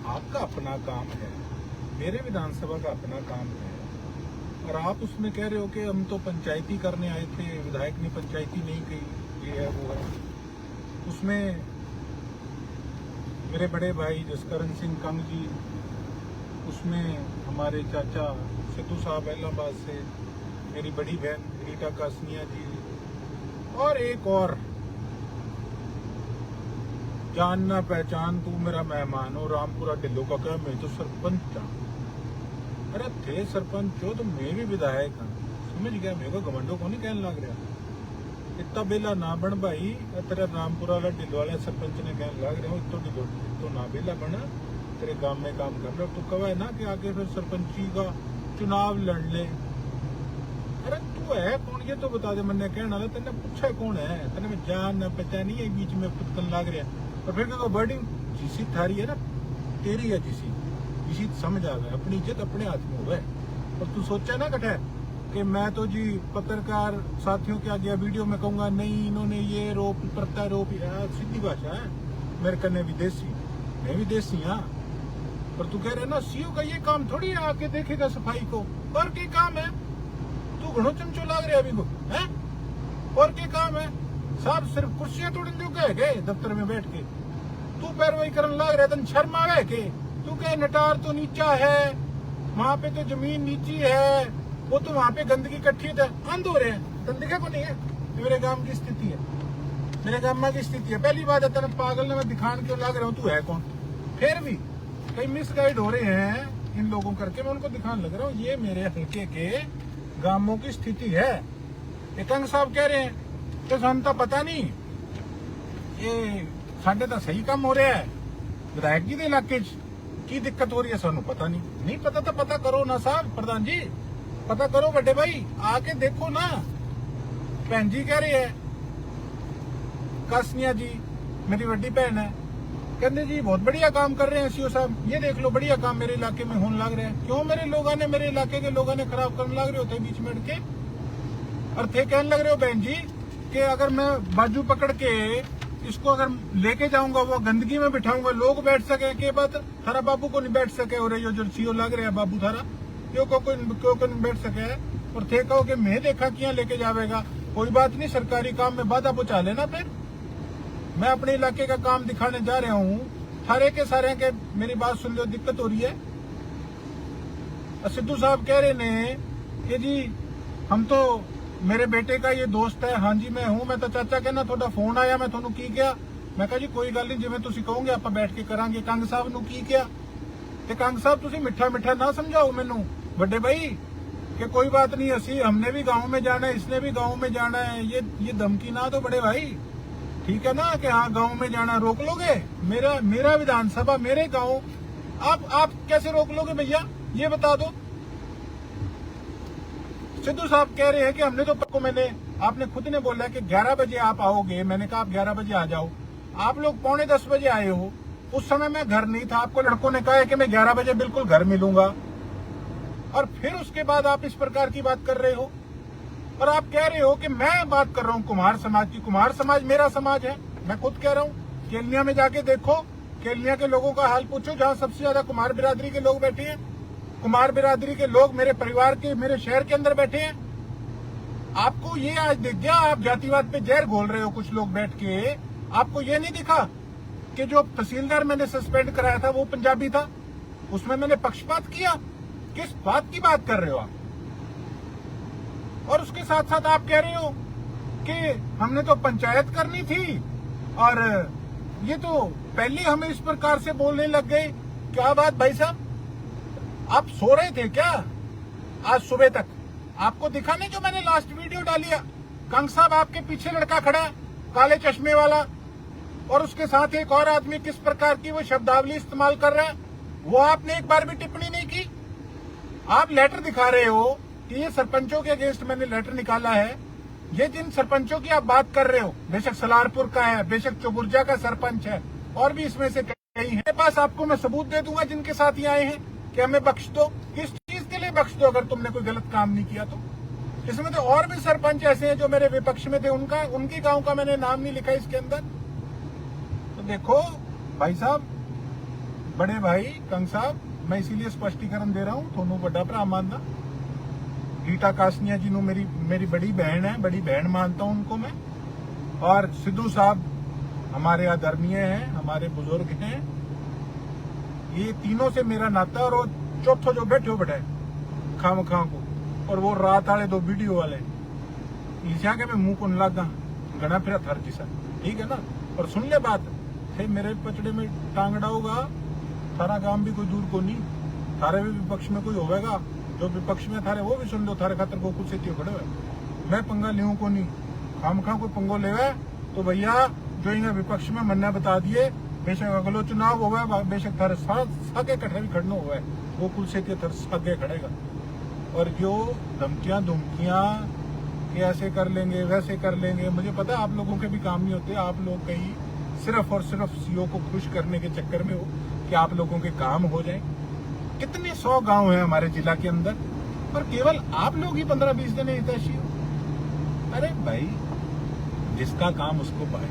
आपका अपना काम है, मेरे विधानसभा का अपना काम है, और आप उसमें कह रहे हो कि हम तो पंचायती करने आए थे, विधायक ने पंचायती नहीं कही, ये है वो है। उसमें मेरे बड़े भाई जसकरण सिंह कंग जी, उसमें हमारे चाचा सिद्धू साहब इलाहाबाद से, मेरी बड़ी बहन रीटा कासनिया जी, और एक और जानना पहचान तू मेरा मेहमान हो रामपुरा ढिल्लो का, क्या मैं तो सरपंच था। अरे थे सरपंच हो तो मैं भी विधायक हाँ, समझ गया। मेरे को घमंडो को नहीं कहने लग रहा, इतना बेला ना बन भाई। तेरा रामपुरा वाला ढिल्लो वाला सरपंच ने कहने लग रहा हूँ इतो ढिल्लो तो ना बेला बना, तेरे गांव में काम कर रहे हो। तो कहा है ना कि आगे फिर सरपंची का चुनाव लड़ ले। अरे तू है कौन ये तो बता दे। मैंने कहना वाला तेने पूछा कौन है, तेने में जान न पहचान नहीं है, बीच में पुतकन लग रहा। और फिर क्या बर्डिंग जिसी थारी है ना, तेरी है जिसी समझ आ गया, अपनी इज्जत अपने हाथ में हो गए। और तू सोचा ना कटे कि मैं तो जी पत्रकार साथियों के आगे वीडियो में कहूंगा नहीं इन्होंने ये रोप प्रत्यारोप, सीधी भाषा है। मेरे कन्ने विदेशी, मैं विदेशी हाँ। पर तू कह रहे ना सीओ का ये काम थोड़ी है आके देखेगा सफाई को, और के काम है। तू घणो चमचो लाग रहा अभी को है, और के काम है साहब। सिर्फ कुर्सियां तोड़ने जो कह गए दफ्तर में बैठ के तू पैरवाई करने लग रहा, तन शर्म आवे के। तू कह नटार तो नीचा है, वहां पे तो जमीन नीची है, वो तो वहां पे गंदगी इकट्ठी है, अंध हो रहे हैं। तन दिखा को नहीं है मेरे गांव की स्थिति है, मेरे गांव की स्थिति है। पहली बात है तेन पागल ने मैं दिखाने क्यों लग रहा हूँ, तू है कौन। फिर भी कई मिसगाइड हो रहे हैं इन लोगों करके, मैं उनको दिखाने लग रहा हूँ ये मेरे हल्के के गांवों की स्थिति है। कंग साहब कह रहे हैं तो हम तो पता नहीं, ये साढ़े तो सही काम हो रहा है विधायक जी के इलाके की दिक्कत हो रही है, सानू पता नहीं पता तो पता करो ना साहब प्रधान जी, पता करो बड़े भाई, आके देखो ना। भैन जी कह रही है कासनिया जी, मेरी बड़ी बहन है, कहते जी बहुत बढ़िया काम कर रहे हैं सीओ साहब, ये देख लो बढ़िया काम मेरे इलाके में होने लग रहे हैं। क्यों मेरे लोगों ने, मेरे इलाके के लोगों ने खराब करने लग रहे होते बीच में अड़ के, और थे कहने लग रहे हो बहन जी कि अगर मैं बाजू पकड़ के इसको अगर लेके जाऊंगा, वो गंदगी में बिठाऊंगा, लोग बैठ सके के बात थारा बाबू को नहीं बैठ सके, और ये जो सीओ लग रहे हैं बाबू थारा क्यों को नहीं बैठ सके। और थे कहो कि मैं देखा किया लेके जावेगा, कोई बात नहीं, सरकारी काम में बाधा पहुंचा लेना। फिर मैं अपने इलाके का काम दिखाने जा रहा हूँ, सारे के सारे के मेरी बात सुन लो, दिक्कत हो रही है। सिद्धू साहब कह रहे ने कि जी हम तो मेरे बेटे का ये दोस्त है। हाँ जी मैं हूँ, मैं तो चाचा कहना थोड़ा फोन आया, मैं थोनू की क्या, मैं कहा जी कोई गल नहीं, जिवें तुसीं कहोगे आप बैठ के करांगे। कंग साहब नू की क्या, ते कंग साहब तुसीं मिठा मिठा ना समझाओ मैनू बड़े भाई कि कोई बात नहीं, असी हमने भी गाँव में जाना है, इसने भी गाँव में जाना है, ये धमकी ना दो बड़े भाई, ठीक है ना, कि हाँ गाँव में जाना रोक लोगे। मेरा विधानसभा मेरे गाँव, आप कैसे रोक लोगे भैया ये बता दो। सिद्धू साहब कह रहे हैं कि हमने तो पक्को, आपने खुद ने बोला कि 11 बजे आप आओगे, मैंने कहा आप 11 बजे आ जाओ, आप लोग 9:45 बजे आए हो। उस समय मैं घर नहीं था, आपको लड़कों ने कहा है कि मैं 11 बजे बिल्कुल घर मिलूंगा, और फिर उसके बाद आप इस प्रकार की बात कर रहे हो। और आप कह रहे हो कि मैं बात कर रहा हूँ कुमार समाज की। कुमार समाज मेरा समाज है, मैं खुद कह रहा हूँ। केलनिया में जाके देखो, केलनिया के लोगों का हाल पूछो, जहाँ सबसे ज्यादा कुमार बिरादरी के लोग बैठे हैं। कुमार बिरादरी के लोग मेरे परिवार के, मेरे शहर के अंदर बैठे हैं। आपको ये आज दिख गया, आप जातिवाद पे जहर घोल रहे हो कुछ लोग बैठ के। आपको ये नहीं दिखा कि जो तहसीलदार मैंने सस्पेंड कराया था वो पंजाबी था, उसमें मैंने पक्षपात किया। किस बात की बात कर रहे हो आप। और उसके साथ साथ आप कह रहे हो कि हमने तो पंचायत करनी थी, और ये तो पहले हमें इस प्रकार से बोलने लग गए। क्या बात भाई साहब, आप सो रहे थे क्या आज सुबह तक? आपको दिखा नहीं जो मैंने लास्ट वीडियो डाली है? कंग साहब आपके पीछे लड़का खड़ा है काले चश्मे वाला, और उसके साथ एक और आदमी किस प्रकार की वो शब्दावली इस्तेमाल कर रहा है, वो आपने एक बार भी टिप्पणी नहीं की। आप लेटर दिखा रहे हो कि ये सरपंचों के अगेंस्ट मैंने लेटर निकाला है। ये जिन सरपंचों की आप बात कर रहे हो, बेशक सलारपुर का है, बेशक चौबुर्जा का सरपंच है, और भी इसमें से कई हैं। मेरे पास आपको मैं सबूत दे दूंगा जिनके साथ ये आए हैं कि हमें बख्श दो। किस चीज के लिए बख्श दो अगर तुमने कोई गलत काम नहीं किया तो? इसमें तो और भी सरपंच ऐसे हैं जो मेरे विपक्ष में थे, उनकी गांव का मैंने नाम नहीं लिखा इसके अंदर। तो देखो भाई साहब, बड़े भाई कंग साहब, मैं इसीलिए स्पष्टीकरण दे रहा हूँ, थोनू बड़ा भरा मानना। रीटा कासनिया जी मेरी बड़ी बहन है, बड़ी बहन मानता हूँ उनको मैं। और सिद्धू साहब हमारे आदरणीय हैं, हमारे बुजुर्ग हैं। ये तीनों से मेरा नाता। और वो चौथो जो बैठो बैठे खाम को, और वो रात वाले दो वीडियो वाले ईसा के मैं मुंह को न लगा गणा फिर थर जिसा, ठीक है ना। और सुन ले बात, थे मेरे पचड़े में टांग डाऊगा, थारा काम भी कोई दूर को नहीं, थारे भी विपक्ष में कोई होगा, जो विपक्ष में थारे वो भी सुन लो, थारे खातर गोकुल से खड़े हुए। मैं पंगा लियूं को नहीं, खाम कोई पंगो लेवे तो भैया जो इन्हें विपक्ष में मन्ना बता दिए, बेशक अगलो चुनाव हुआ, बेशक थारे सागे कट्ठे भी खड़ना हुआ है, गोकुल से थारे सागे खड़ेगा। और जो धमकियां कि ऐसे कर लेंगे वैसे कर लेंगे, मुझे पता आप लोगों के भी काम नहीं होते। आप लोग कहीं सिर्फ और सिर्फ सीओ को खुश करने के चक्कर में हो कि आप लोगों के काम हो जाए। कितने 100 गांव हैं हमारे जिला के अंदर, और केवल आप लोग ही 15-20 दिन हितैषी हो। अरे भाई, जिसका काम उसको पाए।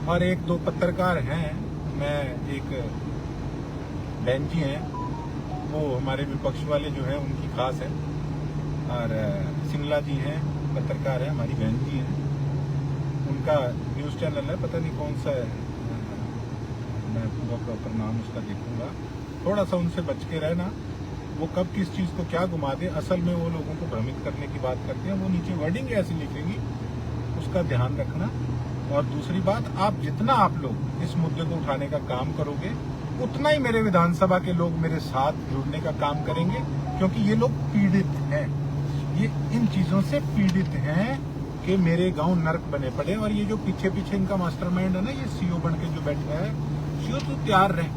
और एक दो पत्रकार हैं, मैं एक बहन जी हैं, वो हमारे विपक्ष वाले जो हैं उनकी खास है, और सिंगला जी हैं, पत्रकार है, हमारी बहन जी हैं, उनका न्यूज चैनल है, पता नहीं कौन सा है, मैं पूरा प्रॉपर नाम उसका देखूंगा। थोड़ा सा उनसे बच के रहना, वो कब किस चीज को क्या घुमा दे, असल में वो लोगों को भ्रमित करने की बात करते हैं। वो नीचे वर्डिंग ऐसी लिखेंगी, उसका ध्यान रखना। और दूसरी बात, आप जितना आप लोग इस मुद्दे को उठाने का काम करोगे, उतना ही मेरे विधानसभा के लोग मेरे साथ जुड़ने का काम करेंगे, क्योंकि ये लोग पीड़ित हैं, ये इन चीजों से पीड़ित हैं कि मेरे गांव नर्क बने पड़े। और ये जो पीछे पीछे इनका मास्टरमाइंड है ना, ये सीओ बन के जो बैठा है, सीओ तो तैयार रहे,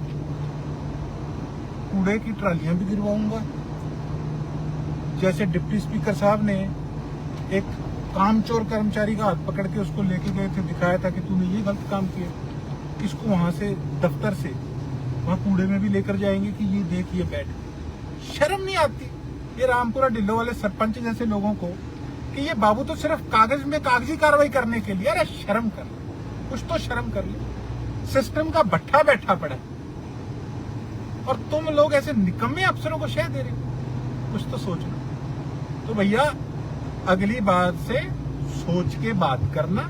कूड़े की ट्रालियां भी गिरवाऊंगा। जैसे डिप्टी स्पीकर साहब ने एक कामचोर कर्मचारी का हाथ पकड़ के उसको लेके गए थे, दिखाया था कि तूने ये गलत काम किया, इसको वहां से दफ्तर से वहां कूड़े में भी लेकर जाएंगे कि ये देखिए बैठ। शर्म नहीं आती ये रामपुरा डिल्लो वाले सरपंच जैसे लोगों को कि ये बाबू तो सिर्फ कागज में कागजी कार्रवाई करने के लिए। अरे शर्म कर ले, कुछ तो शर्म कर ले। सिस्टम का भट्ठा बैठा पड़ा है और तुम लोग ऐसे निकम्मे अफसरों को शह दे रहे हो, कुछ तो सोचना। तो भैया अगली बार से सोच के बात करना।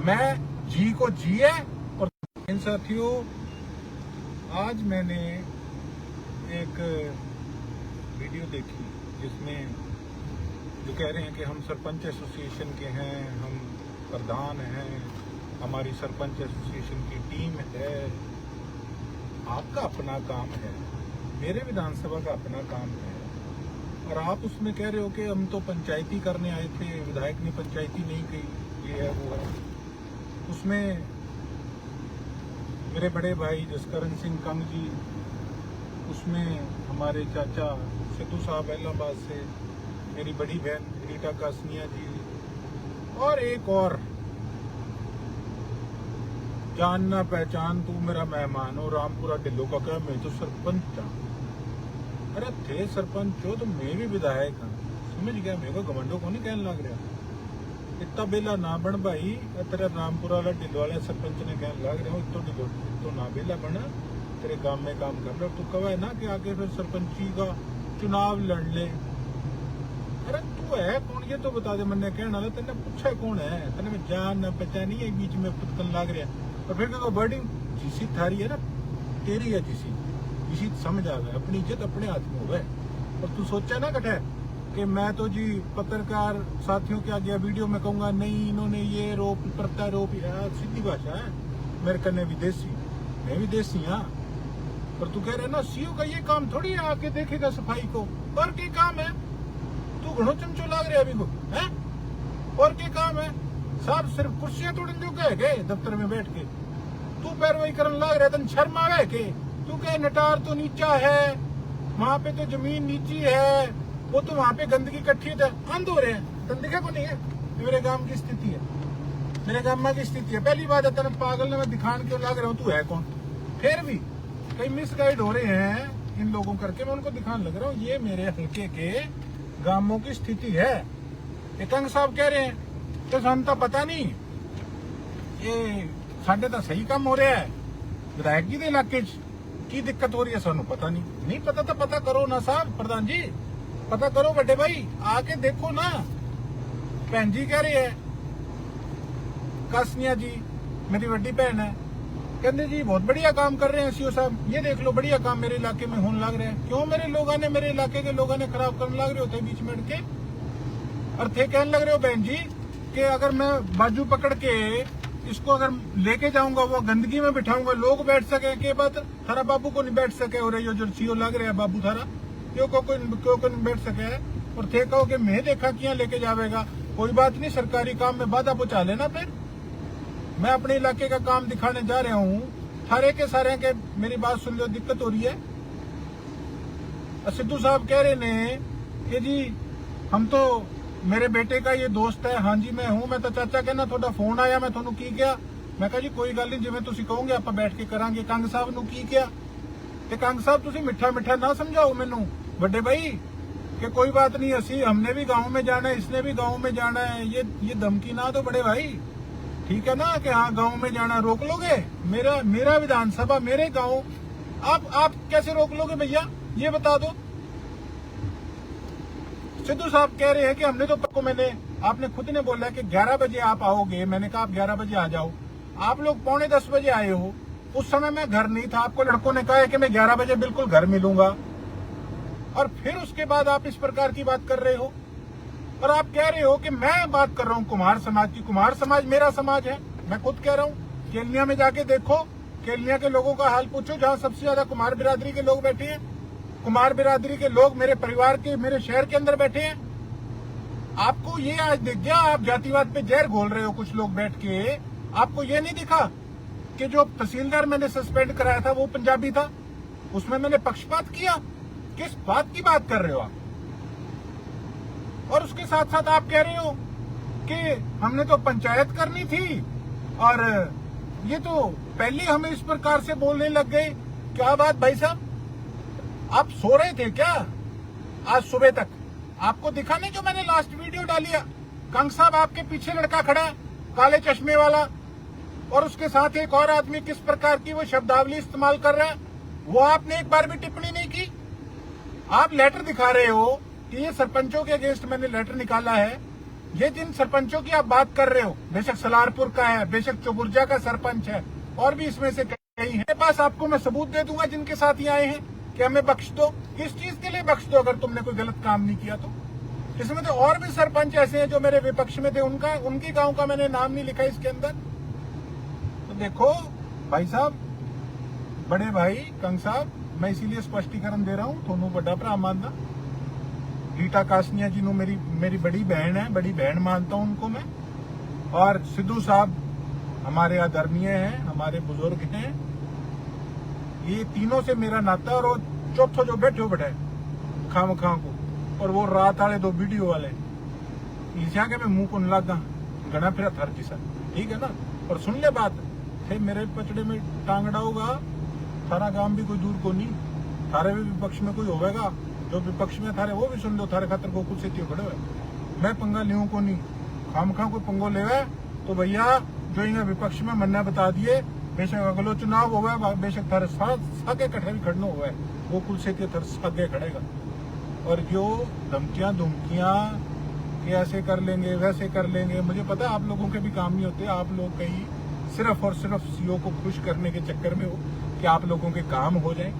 मैं जी को जी है। और इन साथियों, आज मैंने एक वीडियो देखी जिसमें जो कह रहे हैं कि हम सरपंच एसोसिएशन के हैं, हम प्रधान हैं, हमारी सरपंच एसोसिएशन की टीम है। आपका अपना काम है, मेरे विधानसभा का अपना काम है, और आप उसमें कह रहे हो कि हम तो पंचायती करने आए थे, विधायक ने पंचायती नहीं कही, ये है वो है। उसमें मेरे बड़े भाई जसकरण सिंह कंग जी, उसमें हमारे चाचा सिद्धू साहब इलाहाबाद से, मेरी बड़ी बहन रीटा कासनिया जी, और एक और जानना पहचान तू मेरा मेहमान हो, रामपुरा डिल्लो का क्या, मैं तो सरपंच था। अरे थे सरपंच हो तो मैं भी विधायक हाँ, समझ गया। मेरे को घमंडो को नहीं कहने लग रहा, इतना बेला ना बन भाई। तेरा रामपुरा वाला डिल्लो वाले सरपंच ने कहने लग रहा हूँ, तो ना बेला बना, तेरे गांव में काम कर रहा, तू कहे ना कि आगे फिर सरपंची का चुनाव लड़ ले। अरे तू है कौन, ये तो बता दे। मैंने कहना वाला तेने पूछा कौन है, तेने में जान न पहचान नहीं है, बीच में पुतकन लग रहा। और फिर क्या बर्डिंग जिसी थारी है ना, तेरी है जिसी समझ आ गया, अपनी इज्जत अपने हाथ में हो गए। और तू सोचा ना कटे कि मैं तो जी पत्रकार साथियों के आगे वीडियो में कहूंगा नहीं इन्होंने ये रोप प्रत्यारोप, सीधी भाषा है, मेरे कन्ने विदेशी, मैं विदेशी हाँ। पर तू कह रहे ना सीओ का ये काम थोड़ी है आके देखेगा सफाई को, और क्या काम है? तू घणो चमचो लाग रहा अभी को है, और क्या काम है? साहब सिर्फ कुर्सियां तोड़ने जो कह गए दफ्तर में बैठ के, तू पैरवाई करने लाग रहा, तन शर्म आवे के? तू कह नटार तो नीचा है, वहां पे तो जमीन नीची है, वो तो वहां पे गंदगी इकट्ठी है, अंध हो रहे हैं, तन दिखा को नहीं है। मेरे गांव की स्थिति है, मेरे गांव की स्थिति है। पहली बात है तेरे पागल ने मैं दिखाने क्यों लाग रहा हूँ, तू है कौन? फिर भी कई मिसगाइड हो रहे हैं इन लोगों करके, मैं उनको दिखाने लग रहा हूँ ये मेरे हल्के के गांवों की स्थिति है। कंग साहब कह रहे हैं तो सन तो पता नहीं, ये साढ़े तो सही काम हो रहा है, विधायक जी के इलाके की दिक्कत हो रही है सानू पता नहीं पता तो पता करो ना साहब प्रधान जी, पता करो बड़े भाई, आके देखो ना। भैन जी कह रही है कासनिया जी, मेरी बड़ी बहन है, कहते जी बहुत बढ़िया काम कर रहे हैं सीओ साहब, ये देख लो बढ़िया काम मेरे इलाके में होने लग रहा है। क्यों मेरे लोगों ने, मेरे इलाके के लोगों ने खराब करने लग रहे होते बीच में के, और थे कहने लग रहे हो बहन जी कि अगर मैं बाजू पकड़ के इसको अगर लेके जाऊंगा, वो गंदगी में बिठाऊंगा, लोग बैठ सके के बात, थारा बाबू को नहीं बैठ सके, और ये जो सीओ लग रहा है बाबू थारा, क्यों को नहीं बैठ सके है। और थे कहो कि मैं देखा किया लेके जावेगा, कोई बात नहीं, सरकारी काम में बाधा पहुंचा लेना। फिर मैं अपने इलाके का काम दिखाने जा रहा हूँ, सारे के सारे के मेरी बात सुन लो, दिक्कत हो रही है। सिद्धू साहब कह रहे ने कि जी हम तो, मेरे बेटे का ये दोस्त है। हाँ जी मैं हूँ, मैं तो चाचा कहना थोड़ा फोन आया, मैं थोनू की क्या, मैं कहा जी कोई गल नहीं, जिवें तुसीं कहोगे आप बैठ के करांगे। कंग साहब नू की क्या, ते कंग साहब तुसीं मिठा मिठा ना समझाओ मैनू बड़े भाई कि कोई बात नहीं, असी हमने भी गाँव में जाना है, इसने भी गाँव में जाना है, ये धमकी ना दो बड़े भाई, ठीक है ना, कि हाँ गाँव में जाना रोक लोगे। मेरा विधानसभा मेरे गाँव, आप कैसे रोक लोगे भैया, ये बता दो। सिद्धू साहब कह रहे हैं कि हमने तो पक्को, आपने खुद ने बोला कि 11 बजे आप आओगे, मैंने कहा आप 11 बजे आ जाओ, आप लोग 9:45 बजे आए हो, उस समय मैं घर नहीं था, आपको लड़कों ने कहा है कि मैं 11 बजे बिल्कुल घर मिलूंगा, और फिर उसके बाद आप इस प्रकार की बात कर रहे हो। और आप कह रहे हो कि मैं बात कर रहा हूँ कुम्हार समाज की, कुम्हार समाज मेरा समाज है, मैं खुद कह रहा हूँ। केलनिया में जाके देखो, केलनिया के लोगों का हाल पूछो, जहाँ सबसे ज्यादा कुम्हार बिरादरी के लोग बैठे हैं, कुमार बिरादरी के लोग मेरे परिवार के, मेरे शहर के अंदर बैठे हैं। आपको ये आज दिख गया, आप जातिवाद पे जहर घोल रहे हो कुछ लोग बैठ के, आपको ये नहीं दिखा कि जो तहसीलदार मैंने सस्पेंड कराया था वो पंजाबी था, उसमें मैंने पक्षपात किया। किस बात की बात कर रहे हो आप? और उसके साथ साथ आप कह रहे हो कि हमने तो पंचायत करनी थी, और ये तो पहले हमें इस प्रकार से बोलने लग गए। क्या बात भाई साहब, आप सो रहे थे क्या आज सुबह तक? आपको दिखा नहीं जो मैंने लास्ट वीडियो डाली है? कंग साहब आपके पीछे लड़का खड़ा है काले चश्मे वाला, और उसके साथ एक और आदमी, किस प्रकार की वो शब्दावली इस्तेमाल कर रहा है, वो आपने एक बार भी टिप्पणी नहीं की। आप लेटर दिखा रहे हो कि ये सरपंचों के अगेंस्ट मैंने लेटर निकाला है। ये जिन सरपंचों की आप बात कर रहे हो, बेशक सलारपुर का है, बेशक चौबुर्जा का सरपंच है, और भी इसमें से कई हैं, मेरे पास आपको मैं सबूत दे दूंगा जिनके साथ ये आए हैं कि हमें बख्श दो। किस चीज के लिए बख्श दो? अगर तुमने कोई गलत काम नहीं किया तो। इसमें तो और भी सरपंच ऐसे हैं जो मेरे विपक्ष में थे, उनकी गांव का मैंने नाम नहीं लिखा इसके अंदर। तो देखो भाई साहब, बड़े भाई कंग साहब, मैं इसीलिए स्पष्टीकरण दे रहा हूँ, थोनू बड़ा भरा मानना। रीटा कासनिया जी मेरी बड़ी बहन है, बड़ी बहन मानता हूँ उनको मैं। और सिद्धू साहब हमारे आदरणीय हैं, हमारे बुजुर्ग हैं, ये तीनों से मेरा नाता। और वो चौथो जो बैठो बैठे खाम को, और वो रात वाले 2 वीडियो वाले, ईसा के मैं मुंह को न लगा गना फिर थर की सर, ठीक है ना। और सुन ले बात, थे मेरे पचड़े में टांगड़ा होगा, थारा काम भी कोई दूर को नहीं, थारे भी विपक्ष में कोई होगा, जो विपक्ष में थारे वो भी सुन लो, थारे खातर गोकुल से खड़े हुए। मैं पंगा लियो को नहीं, खाम कोई पंगो लेवे तो भैया जो इन्हें विपक्ष में मन्ना बता दिए, बेशक अगलो चुनाव हुआ है, बेशक थारे सागे कट्ठे भी खड़ना हुआ है, गोकुल से थारे सागे खड़ेगा। और जो धमकियां कि ऐसे कर लेंगे वैसे कर लेंगे, मुझे पता आप लोगों के भी काम नहीं होते, आप लोग कहीं सिर्फ और सिर्फ सीओ को खुश करने के चक्कर में हो कि आप लोगों के काम हो जाए।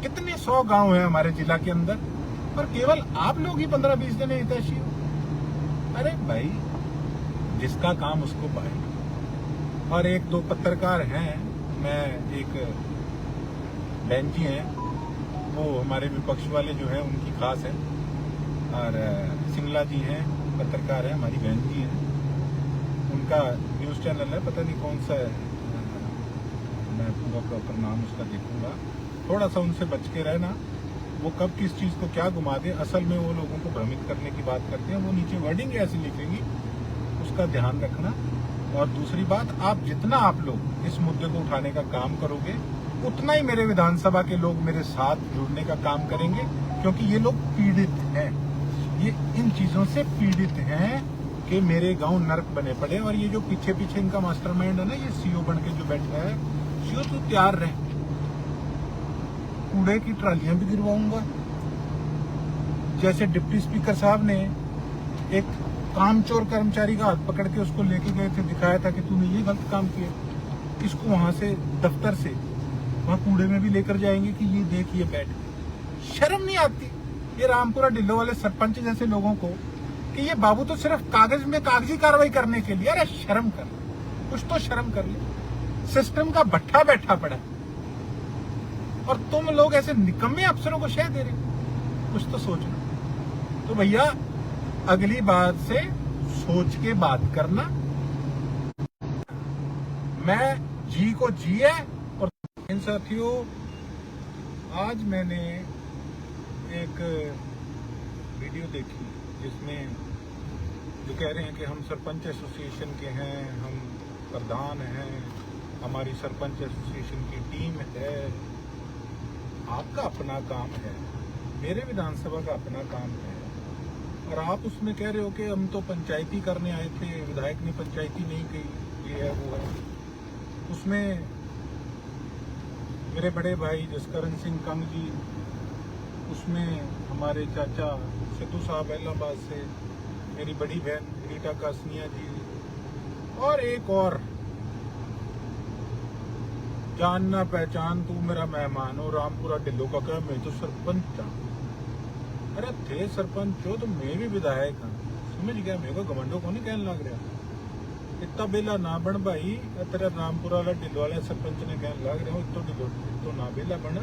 कितने 100 गांव हैं हमारे जिला के अंदर, पर केवल आप लोग ही 15-20 दिन हितैषी हो। अरे भाई, जिसका काम उसको पाए। और 1-2 पत्रकार हैं, मैं एक बहन जी हैं, वो हमारे विपक्ष वाले जो है उनकी खास है, और सिंगला जी हैं, पत्रकार हैं, हमारी बहन जी हैं, उनका न्यूज़ चैनल है, पता नहीं कौन सा है, मैं पूरा प्रॉपर नाम उसका देखूंगा। थोड़ा सा उनसे बच के रहना, वो कब किस चीज़ को क्या घुमा दे, असल में वो लोगों को भ्रमित करने की बात करते हैं। वो नीचे वर्डिंग ऐसी लिखेंगी, उसका ध्यान रखना। और दूसरी बात, आप जितना आप लोग इस मुद्दे को उठाने का काम करोगे, उतना ही मेरे विधानसभा के लोग मेरे साथ जुड़ने का काम करेंगे, क्योंकि ये लोग पीड़ित हैं, ये इन चीजों से पीड़ित हैं कि मेरे गांव नर्क बने पड़े। और ये जो पीछे इनका मास्टरमाइंड है ना, ये सीओ बन के जो बैठा है, जियो तू तैयार रह, कूड़े की ट्रालियां भी गिरवाऊंगा। जैसे डिप्टी स्पीकर साहब ने एक कामचोर कर्मचारी का हाथ पकड़ के उसको लेके गए थे, दिखाया था कि तूने ये गलत काम किया, इसको वहां से दफ्तर से वहां कूड़े में भी लेकर जाएंगे कि ये देखिए बैठ के। शर्म नहीं आती ये रामपुरा डिल्लो वाले सरपंच जैसे लोगों को कि ये बाबू तो सिर्फ कागज में कागजी कार्रवाई करने के लिए। अरे शर्म कर, कुछ तो शर्म कर ले। सिस्टम का भट्ठा बैठा पड़ा है और तुम लोग ऐसे निकम्मे अफसरों को शह दे रहे, कुछ तो सोचना। तो भैया अगली बार से सोच के बात करना। मैं जी को जी है। और इन साथियों, आज मैंने एक वीडियो देखी जिसमें जो कह रहे हैं कि हम सरपंच एसोसिएशन के हैं, हम प्रधान हैं, हमारी सरपंच एसोसिएशन की टीम है। आपका अपना काम है, मेरे विधानसभा का अपना काम है, और आप उसमें कह रहे हो कि हम तो पंचायती करने आए थे, विधायक ने पंचायती नहीं की, ये है वो है। उसमें मेरे बड़े भाई जसकरण सिंह कंग जी, उसमें हमारे चाचा सिद्धू साहब इलाहाबाद से, मेरी बड़ी बहन रीटा कासनिया जी, और एक और जानना पहचान तू मेरा मेहमान हो रामपुरा डिल्लो का, क्या मैं तो सरपंच था। अरे थे सरपंच हो तो मैं भी विधायक हाँ, समझ गया। मेरे को घमंडो को नहीं कहने लग रहा, इतना बेला ना बन भाई। तेरा रामपुरा वाला डिल्लो वाला सरपंच ने कहने लग रहा हूँ तो ना बेला बना,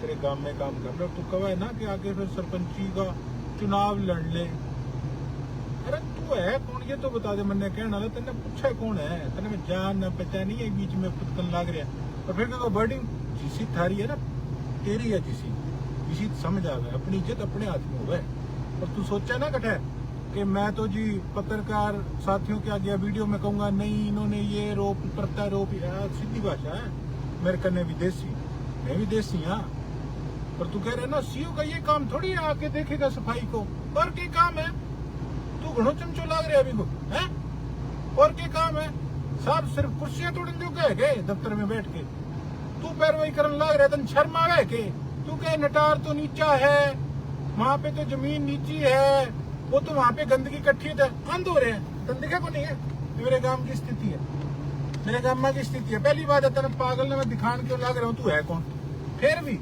तेरे गांव में काम कर रहे। तू कहा है ना कि आगे फिर सरपंची का चुनाव लड़ ले। अरे तू है कौन ये तो बता दे। मैंने कहना वाला तेने पूछा कौन है, तेने में जान न पहचान नहीं है, बीच में पुतकन लाग रहा। और फिर क्या बर्डिंग जिसी थारी है ना, तेरी है जिसी समझ आ गया, अपनी इज्जत अपने हाथ में हो गए। और तू सोचा ना कटे कि मैं तो जी पत्रकार साथियों के आगे वीडियो में कहूंगा नहीं इन्होंने ये रोप प्रत्यारोप, सीधी भाषा है। मेरे कन्ने विदेशी, मैं विदेशी हाँ। पर तू कह रहे ना सीओ का ये काम थोड़ी है आके देखेगा सफाई को, और क्या काम है? तू घणो चमचो लाग रहा अभी को है, और क्या काम है? साहब सिर्फ कुर्सियां तोड़ने जो कह गए दफ्तर में बैठ के तू पैरवाई करने लाग रहा, तन शर्म आवे के? तू कह नटार तो नीचा है, वहां पे तो जमीन नीची है, वो तो वहां पे गंदगी इकट्ठी है, अंध हो रहे हैं। तन दिखा को नहीं है मेरे गांव की स्थिति है, मेरे गांव की स्थिति है। पहली बात है तेरे पागल ने मैं दिखाने क्यों लाग रहा हूँ, तू है कौन? फिर भी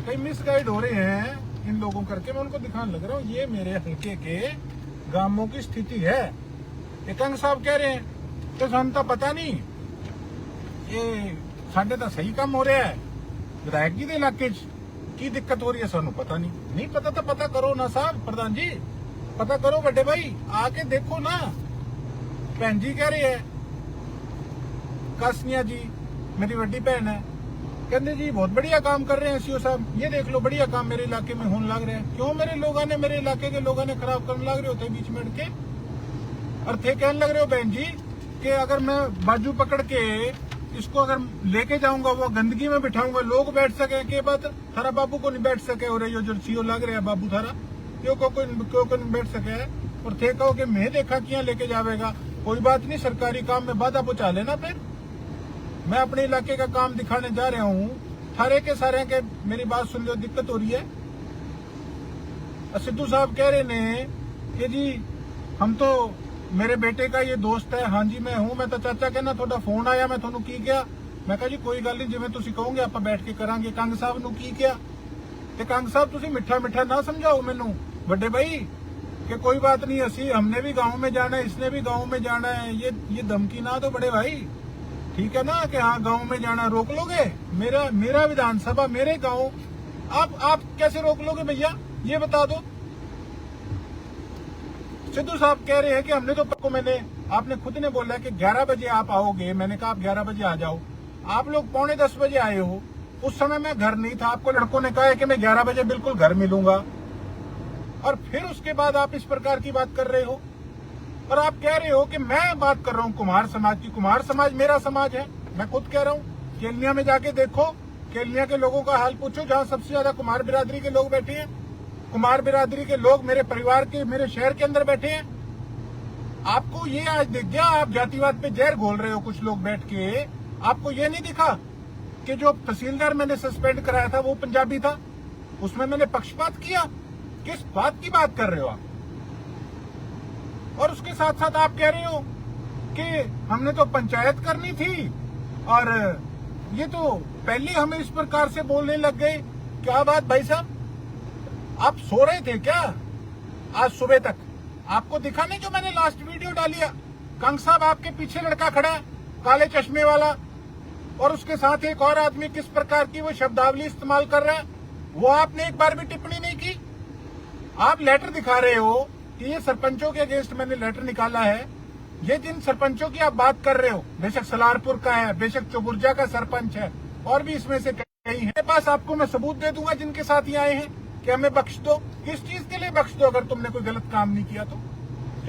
कई मिसगाइड हो रहे हैं इन लोगों करके, मैं उनको दिखाने लग रहा हूँ ये मेरे हल्के के गांवों की स्थिति है। कंग साहब कह रहे हैं तो ਸਾਨੂੰ ਤਾਂ पता नहीं, ये साढ़े तो सही काम हो रहा है, विधायक जी के इलाके की दिक्कत हो रही है सानू पता नहीं पता तो पता करो ना साहब, प्रधान जी पता करो, बड़े भाई आके देखो ना। भैन जी कह रही है कासनिया जी, मेरी बड़ी बहन है, कहते जी बहुत बढ़िया काम कर रहे हैं सीओ साहब, ये देख लो बढ़िया काम मेरे इलाके में होने लग रहे हैं। क्यों मेरे लोगों ने, मेरे इलाके के लोगों ने खराब करने लग रहे होते बीच में अड़ के, और थे कहने लग रहे हो बहन जी कि अगर मैं बाजू पकड़ के इसको अगर लेके जाऊंगा, वो गंदगी में बिठाऊंगा, लोग बैठ सके के बात थारा बाबू को नहीं बैठ सके, और ये जो सीओ लग रहा है बाबू थारा क्यों को नहीं बैठ सके। और थे कहो कि मैं देखा किया लेके जावेगा, कोई बात नहीं, सरकारी काम में बाधा पहुंचा लेना। फिर मैं अपने इलाके का काम दिखाने जा रहा हूँ, सारे के सारे के मेरी बात सुन लो, दिक्कत हो रही है। सिद्धू साहब कह रहे ने कि जी हम तो मेरे बेटे का ये दोस्त है। हाँ जी मैं हूँ, मैं तो चाचा कहना थोड़ा फोन आया, मैं थोनू की क्या? मैं कहा जी कोई गल नहीं, जिवें तुसीं कहोगे आप बैठ के करांगे। कंग साहब नू की क्या? ते कंग साहब तुसीं मिठा मिठा ना समझाओ मैनू बड़े भाई कि कोई बात नहीं, असी हमने भी गाँव में जाना है, इसने भी गाँव में जाना है, ये धमकी ना दो बड़े भाई, ठीक है ना? कि हाँ गाँव में जाना रोक लोगे? मेरा विधानसभा मेरे गाँव, आप कैसे रोक लोगे भैया ये बता दो। सिद्धू साहब कह रहे हैं कि हमने तो पक्को, आपने खुद ने बोला कि 11 बजे आप आओगे, मैंने कहा आप 11 बजे आ जाओ, आप लोग 9:45 बजे आए हो। उस समय मैं घर नहीं था, आपको लड़कों ने कहा है कि मैं 11 बजे बिल्कुल घर मिलूंगा, और फिर उसके बाद आप इस प्रकार की बात कर रहे हो। और आप कह रहे हो कि मैं बात कर रहा हूँ कुमार समाज की। कुमार समाज मेरा समाज है, मैं खुद कह रहा हूँ। केलनिया में जाके देखो, केलनिया के लोगों का हाल पूछो, जहाँ सबसे ज्यादा कुमार बिरादरी के लोग बैठे हैं। कुमार बिरादरी के लोग मेरे परिवार के, मेरे शहर के अंदर बैठे हैं। आपको ये आज दिख गया, आप जातिवाद पे जहर घोल रहे हो कुछ लोग बैठ के, आपको ये नहीं दिखा कि जो तहसीलदार मैंने सस्पेंड कराया था वो पंजाबी था, उसमें मैंने पक्षपात किया? किस बात की बात कर रहे हो आप? और उसके साथ साथ आप कह रहे हो कि हमने तो पंचायत करनी थी और ये तो पहले हमें इस प्रकार से बोलने लग गए। क्या बात भाई साहब, आप सो रहे थे क्या आज सुबह तक? आपको दिखा नहीं जो मैंने लास्ट वीडियो डाली है? कंग साहब आपके पीछे लड़का खड़ा है काले चश्मे वाला, और उसके साथ एक और आदमी किस प्रकार की वो शब्दावली इस्तेमाल कर रहा है, वो आपने एक बार भी टिप्पणी नहीं की। आप लेटर दिखा रहे हो कि ये सरपंचों के अगेंस्ट मैंने लेटर निकाला है। ये जिन सरपंचों की आप बात कर रहे हो, बेशक सलारपुर का है, बेशक चौबुर्जा का सरपंच है, और भी इसमें से कई हैं। मेरे पास आपको मैं सबूत दे दूंगा जिनके साथ ये आए हैं कि हमें बख्श दो। किस चीज के लिए बख्श दो? अगर तुमने कोई गलत काम नहीं किया तो।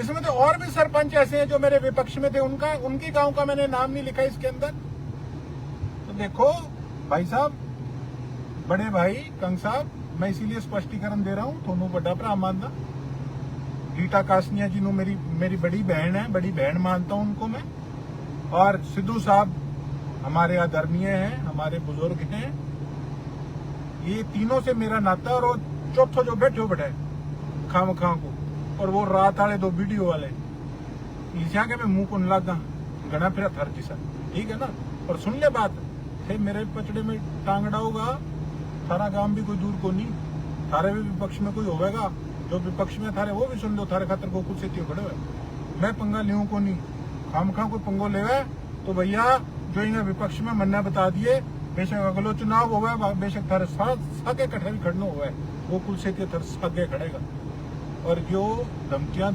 इसमें तो और भी सरपंच ऐसे हैं जो मेरे विपक्ष में थे, उनकी गांव का मैंने नाम नहीं लिखा इसके अंदर। तो देखो भाई साहब, बड़े भाई कंग साहब, मैं इसीलिए स्पष्टीकरण दे रहा हूं, थोनू बड़ा भरा मानना। रीटा कासनिया जी मेरी बड़ी बहन है, बड़ी बहन मानता हूं उनको मैं। और सिद्धू साहब हमारे आदरणीय हैं, हमारे बुजुर्ग हैं। ये तीनों से मेरा नाता। और वो चौथो जो बैठो बैठे खाम को, और वो रात वाले दो वीडियो वाले ईसा के मैं मुंह को न लगा गणा फिर थर की सर, ठीक है ना। और सुन ले बात, थे मेरे पचड़े में टांगड़ा होगा, थारा काम भी कोई दूर को नहीं, थारे भी विपक्ष में कोई होगा, जो विपक्ष में थारे वो भी सुन लो, थारे खातर गोकुल से खड़े हुए। मैं पंगा लियो को नहीं, खाम कोई पंगो लेवे तो भैया जो इन्हें विपक्ष में मन्ना बता दिए, बेशक अगलो चुनाव हुआ, बेशक थारे सागे कठे भी खड़ना हुआ है, गोकुल से थर सागे खड़ेगा। और जो धमकियां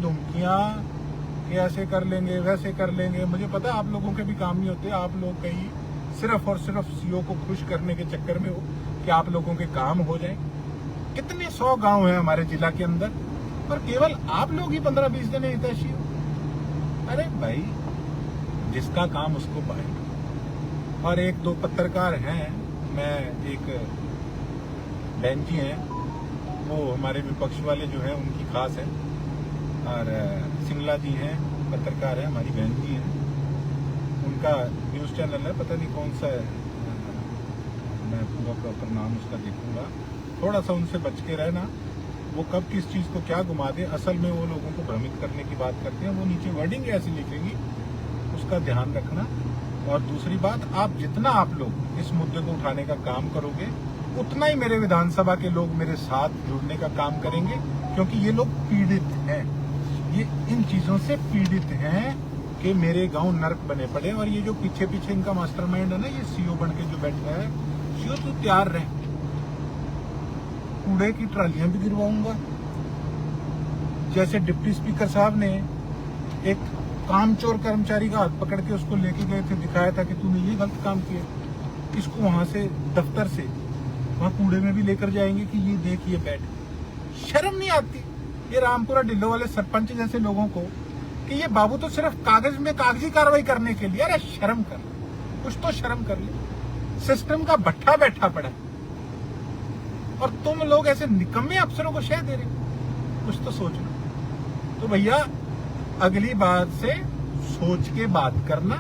कि ऐसे कर लेंगे वैसे कर लेंगे, मुझे पता आप लोगों के भी काम नहीं होते। आप लोग कहीं सिर्फ और सिर्फ सीओ को खुश करने के चक्कर में हो कि आप लोगों के काम हो जाए। कितने 100 गांव हैं हमारे जिला के अंदर, पर केवल आप लोग ही 15-20 दिन हितैषी हो। अरे भाई, जिसका काम उसको पाए। और एक दो पत्रकार हैं, मैं एक बहन जी हैं, वो हमारे विपक्ष वाले जो हैं उनकी खास है, और सिंगला जी हैं, पत्रकार हैं, हमारी बहन जी हैं, उनका न्यूज चैनल है, पता नहीं कौन सा है, मैं पूरा प्रॉपर नाम उसका देखूंगा। थोड़ा सा उनसे बच के रहना, वो कब किस चीज को क्या घुमा दे, असल में वो लोगों को भ्रमित करने की बात करते हैं। वो नीचे वर्डिंग ऐसी लिखेंगी, उसका ध्यान रखना। और दूसरी बात, आप जितना आप लोग इस मुद्दे को उठाने का काम करोगे, उतना ही मेरे विधानसभा के लोग मेरे साथ जुड़ने का काम करेंगे, क्योंकि ये लोग पीड़ित हैं, ये इन चीजों से पीड़ित हैं कि मेरे गांव नर्क बने पड़े। और ये जो पीछे पीछे इनका मास्टरमाइंड है ना, ये सीओ बन के जो बैठा है, सीओ तो तैयार रहे, कूड़े की ट्रालियां भी गिरवाऊंगा। जैसे डिप्टी स्पीकर साहब ने एक कामचोर कर्मचारी का हाथ पकड़ के उसको लेके गए थे, दिखाया था कि तूने ये गलत काम किया, इसको वहां से दफ्तर से वहां कूड़े में भी लेकर जाएंगे कि ये देखिए बैठ। शर्म नहीं आती ये रामपुरा डिल्लो वाले सरपंच जैसे लोगों को कि ये बाबू तो सिर्फ कागज में कागजी कार्रवाई करने के लिए। अरे शर्म कर, कुछ तो शर्म कर ले। सिस्टम का भट्ठा बैठा पड़ा है और तुम लोग ऐसे निकम्मे अफसरों को शह दे रहे, कुछ तो सोचना। तो भैया अगली बार से सोच के बात करना।